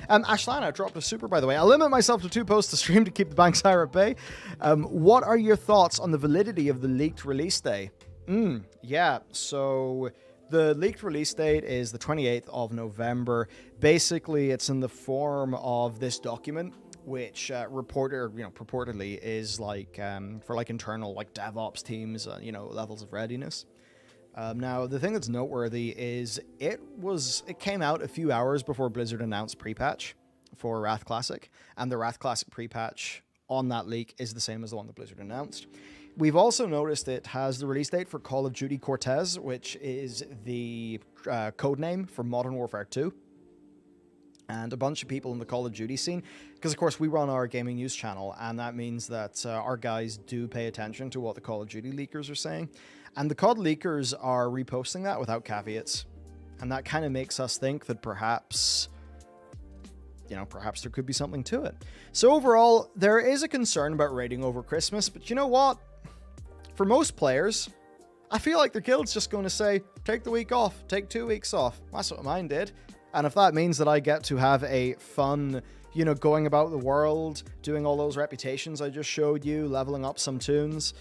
Ashlana dropped a super, by the way. I'll limit myself to 2 posts to stream to keep the banks higher at bay. What are your thoughts on the validity of the leaked release day? Yeah, so the leaked release date is the 28th of November. Basically, it's in the form of this document, which purportedly is like for like internal like DevOps teams, levels of readiness. Now, the thing that's noteworthy is it came out a few hours before Blizzard announced pre-patch for Wrath Classic, and the Wrath Classic pre-patch on that leak is the same as the one that Blizzard announced. We've also noticed it has the release date for Call of Duty Cortez, which is the code name for Modern Warfare 2. And a bunch of people in the Call of Duty scene, because of course we run our gaming news channel, and that means that our guys do pay attention to what the Call of Duty leakers are saying. And the COD leakers are reposting that without caveats. And that kind of makes us think that perhaps there could be something to it. So overall, there is a concern about raiding over Christmas, but you know what? For most players, I feel like their guild's just going to say, take the week off, take 2 weeks off. That's what mine did. And if that means that I get to have a fun, going about the world, doing all those reputations I just showed you, leveling up some tunes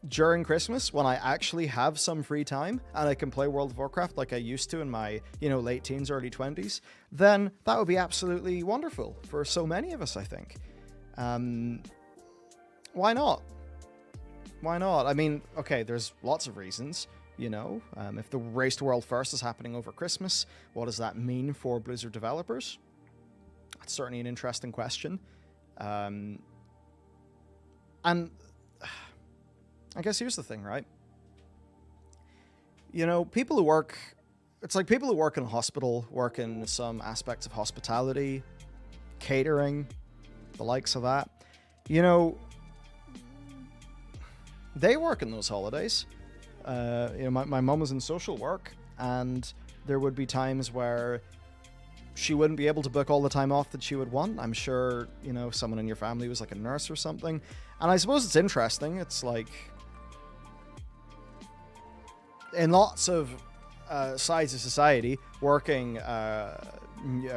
during Christmas when I actually have some free time and I can play World of Warcraft like I used to in my, late teens, early 20s, then that would be absolutely wonderful for so many of us, I think. Why not? Why not? I mean, okay, there's lots of reasons, if the Race to World First is happening over Christmas, what does that mean for Blizzard developers? That's certainly an interesting question. And I guess here's the thing, right? People who work... It's like people who work in a hospital, work in some aspects of hospitality, catering, the likes of that. They work in those holidays. My mum was in social work, and there would be times where she wouldn't be able to book all the time off that she would want. I'm sure, someone in your family was like a nurse or something. And I suppose it's interesting. It's like, in lots of sides of society, working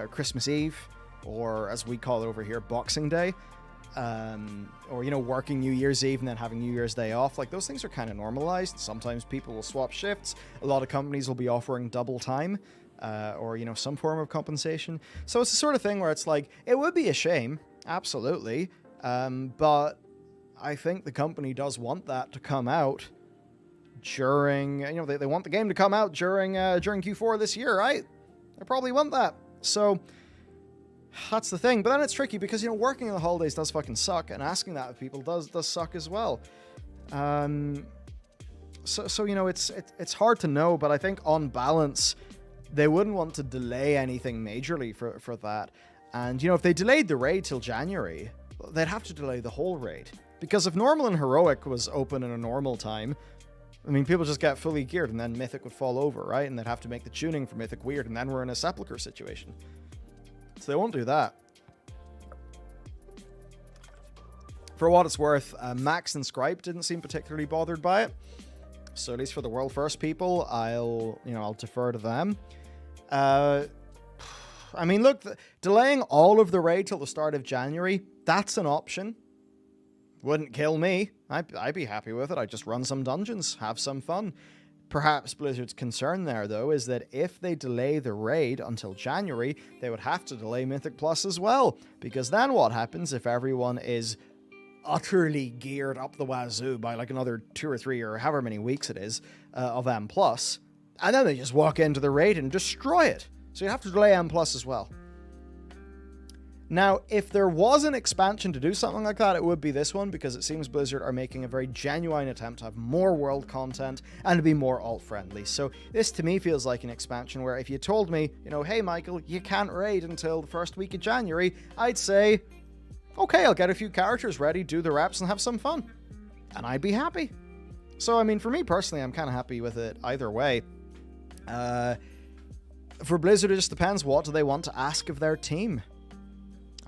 Christmas Eve, or as we call it over here, Boxing Day, or working New Year's Eve and then having New Year's Day off, like those things are kind of normalized. Sometimes people will swap shifts. A lot of companies will be offering double time, or some form of compensation. So it's the sort of thing where it's like, it would be a shame, absolutely, but I think the company does want that to come out during, they want the game to come out during Q4 this year, right? They probably want that. So that's the thing. But then it's tricky because, working in the holidays does fucking suck, and asking that of people does suck as well. So it's hard to know, but I think on balance, they wouldn't want to delay anything majorly for that. And, if they delayed the raid till January, they'd have to delay the whole raid. Because if Normal and Heroic was open in a normal time, I mean, people just get fully geared, and then Mythic would fall over, right? And they'd have to make the tuning for Mythic weird, and then we're in a Sepulchre situation. So they won't do that. For what it's worth, Max and Scribe didn't seem particularly bothered by it. So at least for the World First people, I'll defer to them. I mean, look, delaying all of the raid till the start of January, that's an option. Wouldn't kill me. I'd be happy with it. I'd just run some dungeons, have some fun. Perhaps Blizzard's concern there, though, is that if they delay the raid until January, they would have to delay Mythic Plus as well. Because then what happens if everyone is utterly geared up the wazoo by like another 2 or 3 or however many weeks it is of M+, and then they just walk into the raid and destroy it. So you have to delay M+ as well. Now, if there was an expansion to do something like that, it would be this one, because it seems Blizzard are making a very genuine attempt to have more world content and to be more alt-friendly. So this, to me, feels like an expansion where if you told me, hey, Michael, you can't raid until the first week of January, I'd say, okay, I'll get a few characters ready, do the reps, and have some fun. And I'd be happy. So, I mean, for me personally, I'm kind of happy with it either way. For Blizzard, it just depends. What do they want to ask of their team?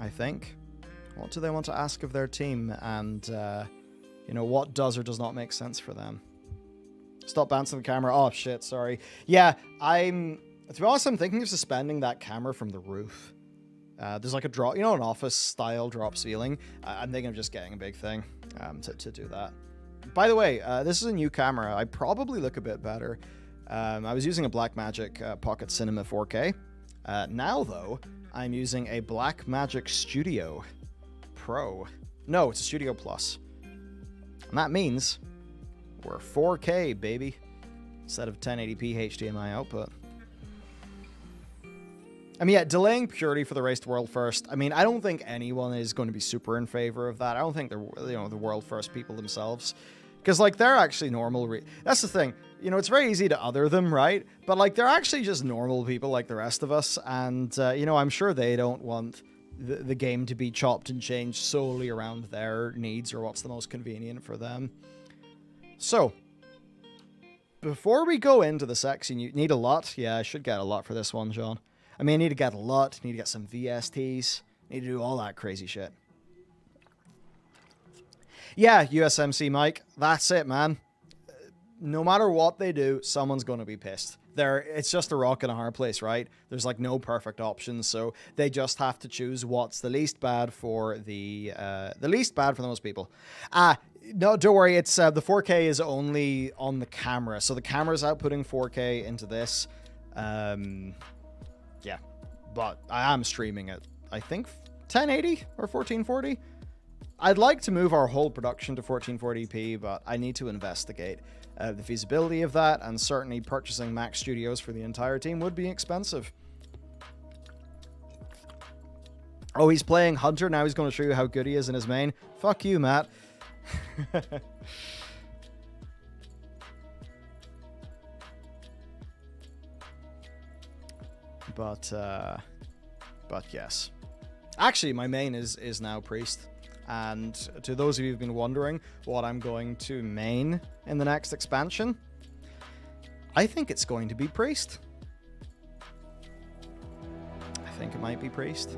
I think. What do they want to ask of their team? And, what does or does not make sense for them? Stop bouncing the camera. Oh, shit, sorry. Yeah, to be honest, I'm thinking of suspending that camera from the roof. There's like a drop, you know, an office style drop ceiling. I'm thinking of just getting a big thing to do that. By the way, this is a new camera. I probably look a bit better. I was using a Blackmagic Pocket Cinema 4K. Now, though, I'm using a Blackmagic Studio Pro. No, it's a Studio Plus. And that means we're 4K, baby, instead of 1080p HDMI output. I mean, yeah, delaying purity for the race to world first. I mean, I don't think anyone is going to be super in favor of that. I don't think they're, you know, the world first people themselves. Because, like, they're actually normal. That's the thing. You know, it's very easy to other them, right? But, like, they're actually just normal people like the rest of us. And, you know, I'm sure they don't want the game to be chopped and changed solely around their needs or what's the most convenient for them. So, before we go into the section, you need a LUT. Yeah, I should get a LUT for this one, John. I mean, I need to get a LUT, need to get some VSTs, need to do all that crazy shit. Yeah, USMC Mike, that's it, man. No matter what they do, someone's going to be pissed. It's just a rock and a hard place, right? There's like no perfect options, so they just have to choose what's the least bad for the least bad for the most people. No, don't worry. It's the 4K is only on the camera, so the camera's outputting 4K into this. Yeah, but I am streaming it. I think 1080 or 1440. I'd like to move our whole production to 1440p, but I need to investigate the feasibility of that, and certainly purchasing Mac Studios for the entire team would be expensive. Oh, he's playing Hunter, now he's going to show you how good he is in his main. Fuck you, Matt. But yes. Actually, my main is now Priest. And to those of you who've been wondering what I'm going to main in the next expansion, I think it's going to be Priest. I think it might be Priest.